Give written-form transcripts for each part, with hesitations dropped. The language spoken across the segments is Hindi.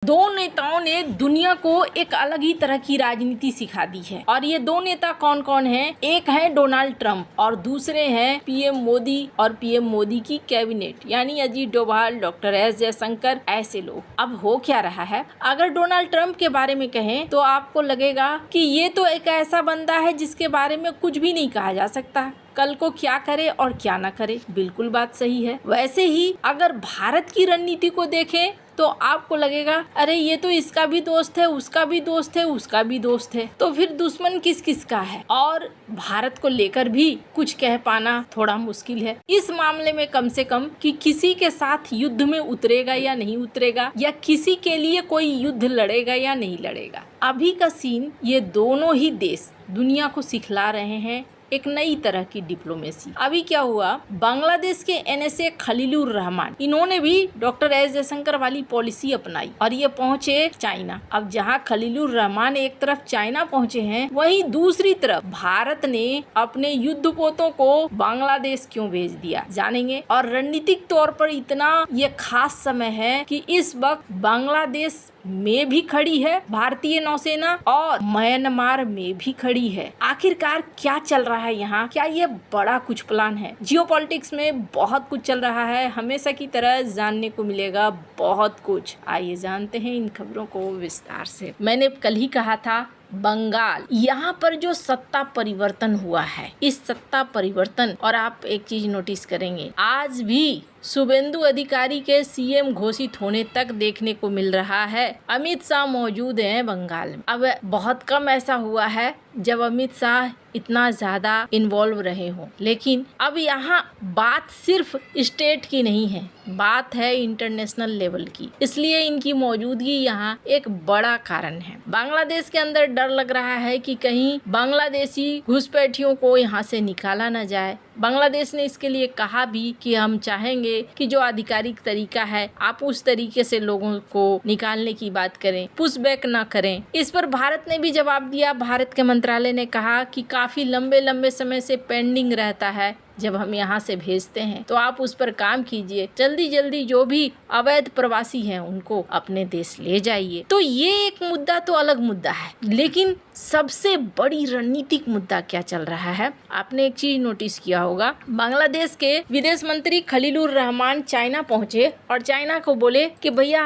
दो नेताओं ने दुनिया को एक अलग ही तरह की राजनीति सिखा दी है और ये दो नेता कौन कौन हैं? एक है डोनाल्ड ट्रंप और दूसरे हैं पीएम मोदी और पीएम मोदी की कैबिनेट यानी अजीत डोभाल, डॉक्टर एस जयशंकर, ऐसे लोग। अब हो क्या रहा है, अगर डोनाल्ड ट्रंप के बारे में कहें तो आपको लगेगा कि ये तो एक ऐसा बंदा है जिसके बारे में कुछ भी नहीं कहा जा सकता, कल को क्या करे और क्या ना करे। बिल्कुल बात सही है। वैसे ही अगर भारत की रणनीति को देखें तो आपको लगेगा अरे ये तो इसका भी दोस्त है, उसका भी दोस्त है, उसका भी दोस्त है, तो फिर दुश्मन किस किस का है। और भारत को लेकर भी कुछ कह पाना थोड़ा मुश्किल है इस मामले में, कम से कम कि किसी के साथ युद्ध में उतरेगा या नहीं उतरेगा, या किसी के लिए कोई युद्ध लड़ेगा या नहीं लड़ेगा। अभी का सीन, ये दोनों ही देश दुनिया को सिखला रहे हैं एक नई तरह की डिप्लोमेसी। अभी क्या हुआ, बांग्लादेश के एनएसए खलीलुर रहमान, इन्होंने भी डॉक्टर एस जयशंकर वाली पॉलिसी अपनाई और ये पहुंचे चाइना। अब जहां खलीलुर रहमान एक तरफ चाइना पहुंचे हैं, वहीं दूसरी तरफ भारत ने अपने युद्धपोतों को बांग्लादेश क्यों भेज दिया, जानेंगे। और रणनीतिक तौर पर इतना ये खास समय है कि इस वक्त बांग्लादेश में भी खड़ी है भारतीय नौसेना और म्यांमार में भी खड़ी है। आखिरकार क्या चल रहा है यहाँ, क्या ये बड़ा कुछ प्लान है? जियोपॉलिटिक्स में बहुत कुछ चल रहा है, हमेशा की तरह जानने को मिलेगा बहुत कुछ। आइए जानते हैं इन खबरों को विस्तार से। मैंने कल ही कहा था बंगाल, यहाँ पर जो सत्ता परिवर्तन हुआ है, इस सत्ता परिवर्तन, और आप एक चीज नोटिस करेंगे, आज भी शुभेंदु अधिकारी के सीएम घोषित होने तक देखने को मिल रहा है। अमित शाह मौजूद हैं बंगाल में। अब बहुत कम ऐसा हुआ है जब अमित शाह इतना ज्यादा इन्वॉल्व रहे हों, लेकिन अब यहाँ बात सिर्फ स्टेट की नहीं है, बात है इंटरनेशनल लेवल की, इसलिए इनकी मौजूदगी यहाँ एक बड़ा कारण है। बांग्लादेश के अंदर डर लग रहा है कि कहीं बांग्लादेशी घुसपैठियों को यहाँ से निकाला न जाए। बांग्लादेश ने इसके लिए कहा भी कि हम चाहेंगे कि जो आधिकारिक तरीका है आप उस तरीके से लोगों को निकालने की बात करें, पुशबैक ना करें। इस पर भारत ने भी जवाब दिया। भारत के मंत्रालय ने कहा कि काफी लंबे समय से पेंडिंग रहता है, जब हम यहाँ से भेजते हैं तो आप उस पर काम कीजिए, जल्दी जो भी अवैध प्रवासी हैं उनको अपने देश ले जाइए। तो ये एक मुद्दा तो अलग मुद्दा है, लेकिन सबसे बड़ी रणनीतिक मुद्दा क्या चल रहा है, आपने एक चीज नोटिस किया होगा। बांग्लादेश के विदेश मंत्री खलीलुर रहमान चाइना पहुंचे और चाइना को बोले कि भैया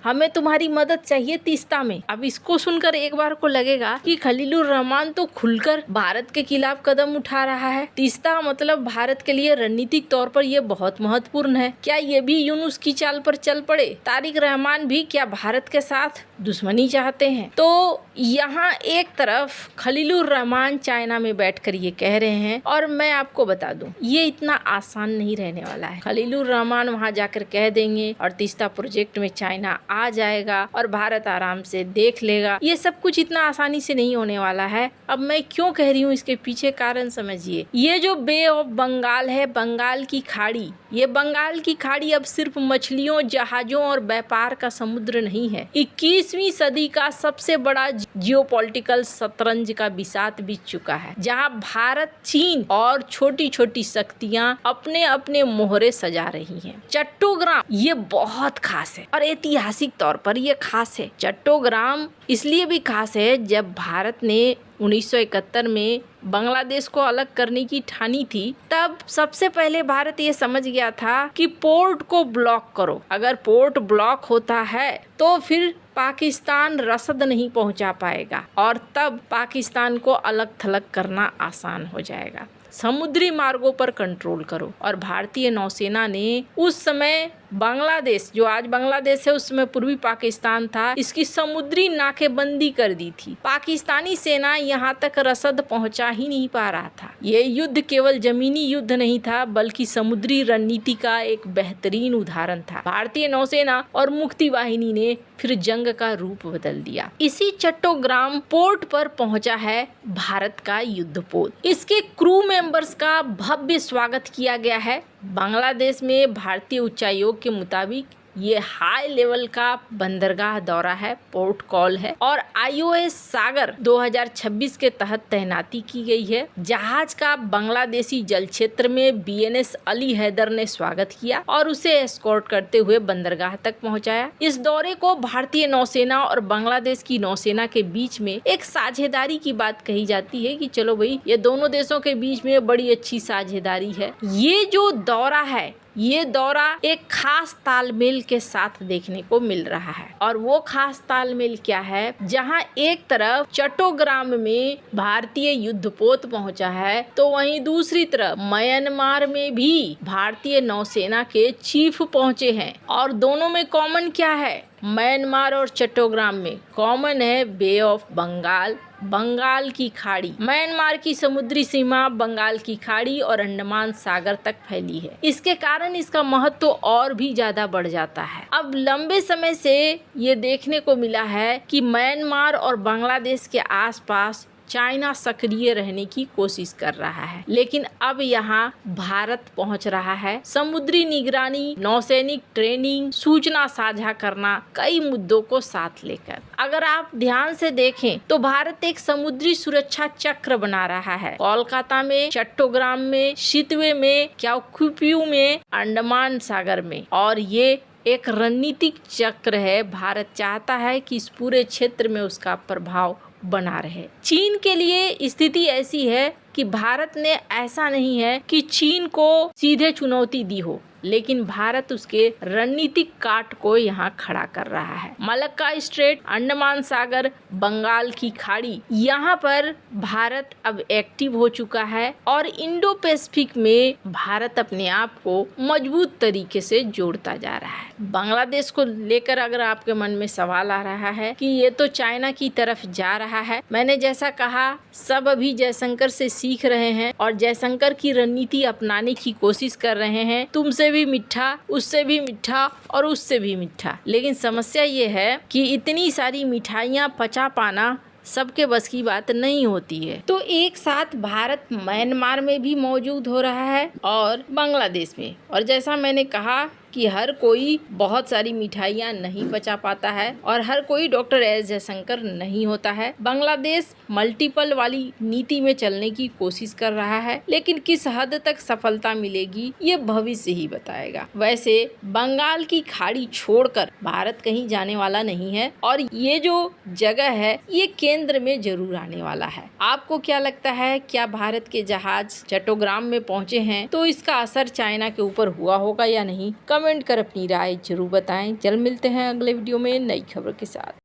हमें तुम्हारी मदद चाहिए तीस्ता में। अब इसको सुनकर एक बार को लगेगा कि खलीलुर रहमान तो खुलकर भारत के खिलाफ कदम उठा रहा है। तीस्ता मतलब भारत के लिए रणनीतिक तौर पर यह बहुत महत्वपूर्ण है। क्या ये भी यूनुस की चाल पर चल पड़े? तारिक रहमान भी क्या भारत के साथ दुश्मनी चाहते हैं? तो यहाँ एक तरफ खलीलुर रहमान चाइना में बैठकर ये कह रहे हैं, और मैं आपको बता दूं ये इतना आसान नहीं रहने वाला है। खलीलुर रहमान वहाँ जाकर कह देंगे और तीस्ता प्रोजेक्ट में चाइना आ जाएगा और भारत आराम से देख लेगा। ये सब कुछ इतना आसानी से नहीं होने वाला है। अब मैं क्यों कह रही हूँ, इसके पीछे कारण समझिए। ये जो बे ऑफ बंगाल है, बंगाल की खाड़ी, ये बंगाल की खाड़ी अब सिर्फ मछलियों, जहाजों और व्यापार का समुद्र नहीं है। 21वीं सदी का सबसे बड़ा जियोपॉलिटिकल शतरंज का बिसात बीत चुका है, जहां भारत, चीन और छोटी छोटी शक्तियां अपने अपने मोहरे सजा रही हैं। चट्टोग्राम ये बहुत खास है और ऐतिहासिक तौर पर ये खास है। चट्टोग्राम इसलिए भी खास है, जब भारत ने 1971 में बांग्लादेश को अलग करने की ठानी थी, तब सबसे पहले भारत ये समझ गया था कि पोर्ट को ब्लॉक करो। अगर पोर्ट ब्लॉक होता है तो फिर पाकिस्तान रसद नहीं पहुंचा पाएगा और तब पाकिस्तान को अलग थलग करना आसान हो जाएगा। समुद्री मार्गों पर कंट्रोल करो। और भारतीय नौसेना ने उस समय बांग्लादेश, जो आज बांग्लादेश है, उसमें पूर्वी पाकिस्तान था, इसकी समुद्री नाकेबंदी कर दी थी। पाकिस्तानी सेना यहाँ तक रसद पहुँचा ही नहीं पा रहा था। ये युद्ध केवल जमीनी युद्ध नहीं था, बल्कि समुद्री रणनीति का एक बेहतरीन उदाहरण था। भारतीय नौसेना और मुक्ति वाहिनी ने फिर जंग का रूप बदल दिया। इसी चट्टोग्राम पोर्ट पर पहुंचा है भारत का युद्धपोत। इसके क्रू मेंबर्स का भव्य स्वागत किया गया है। बांग्लादेश में भारतीय उच्चायोग के मुताबिक ये हाई लेवल का बंदरगाह दौरा है, पोर्ट कॉल है और IOS सागर 2026 के तहत तैनाती की गई है। जहाज का बांग्लादेशी जल क्षेत्र में BNS अली हैदर ने स्वागत किया और उसे एस्कॉर्ट करते हुए बंदरगाह तक पहुंचाया। इस दौरे को भारतीय नौसेना और बांग्लादेश की नौसेना के बीच में एक साझेदारी की बात कही जाती है कि चलो भाई, ये दोनों देशों के बीच में बड़ी अच्छी साझेदारी है। ये जो दौरा है, ये दौरा एक खास तालमेल के साथ देखने को मिल रहा है और वो खास तालमेल क्या है, जहां एक तरफ चट्टोग्राम में भारतीय युद्धपोत पहुंचा है तो वहीं दूसरी तरफ म्यांमार में भी भारतीय नौसेना के चीफ पहुंचे हैं। और दोनों में कॉमन क्या है? म्यांमार और चट्टोग्राम में कॉमन है बे ऑफ बंगाल, बंगाल की खाड़ी। म्यांमार की समुद्री सीमा बंगाल की खाड़ी और अंडमान सागर तक फैली है। इसके कारण इसका महत्व और भी ज्यादा बढ़ जाता है। अब लंबे समय से ये देखने को मिला है कि म्यांमार और बांग्लादेश के आसपास चाइना सक्रिय रहने की कोशिश कर रहा है, लेकिन अब यहाँ भारत पहुँच रहा है। समुद्री निगरानी, नौसैनिक ट्रेनिंग, सूचना साझा करना, कई मुद्दों को साथ लेकर। अगर आप ध्यान से देखें तो भारत एक समुद्री सुरक्षा चक्र बना रहा है। कोलकाता में, चट्टोग्राम में, शितवे में, क्याओकुपियू में, अंडमान सागर में, और ये एक रणनीतिक चक्र है। भारत चाहता है कि इस पूरे क्षेत्र में उसका प्रभाव बना रहे। चीन के लिए स्थिति ऐसी है कि भारत ने ऐसा नहीं है कि चीन को सीधे चुनौती दी हो, लेकिन भारत उसके रणनीतिक काट को यहाँ खड़ा कर रहा है। मलक्का स्ट्रेट, अंडमान सागर, बंगाल की खाड़ी, यहाँ पर भारत अब एक्टिव हो चुका है और इंडो पैसिफिक में भारत अपने आप को मजबूत तरीके से जोड़ता जा रहा है। बांग्लादेश को लेकर अगर आपके मन में सवाल आ रहा है कि ये तो चाइना की तरफ जा रहा है, मैंने जैसा कहा, सब अभी जयशंकर से सीख रहे हैं और जयशंकर की रणनीति अपनाने की कोशिश कर रहे हैं। तुमसे भी मीठा, उससे भी मीठा और उससे भी मीठा। लेकिन समस्या ये है कि इतनी सारी मिठाइयाँ पचा पाना सबके बस की बात नहीं होती है। तो एक साथ भारत म्यांमार में भी मौजूद हो रहा है और बांग्लादेश में। और जैसा मैंने कहा कि हर कोई बहुत सारी मिठाइयाँ नहीं पचा पाता है और हर कोई डॉक्टर एस जयशंकर नहीं होता है। बांग्लादेश मल्टीपल वाली नीति में चलने की कोशिश कर रहा है, लेकिन किस हद तक सफलता मिलेगी ये भविष्य ही बताएगा। वैसे बंगाल की खाड़ी छोड़कर भारत कहीं जाने वाला नहीं है और ये जो जगह है ये केंद्र में जरूर आने वाला है। आपको क्या लगता है, क्या भारत के जहाज चट्टोग्राम में पहुंचे हैं तो इसका असर चाइना के ऊपर हुआ होगा या नहीं? कमेंट कर अपनी राय जरूर बताएं। जल्द मिलते हैं अगले वीडियो में नई खबर के साथ।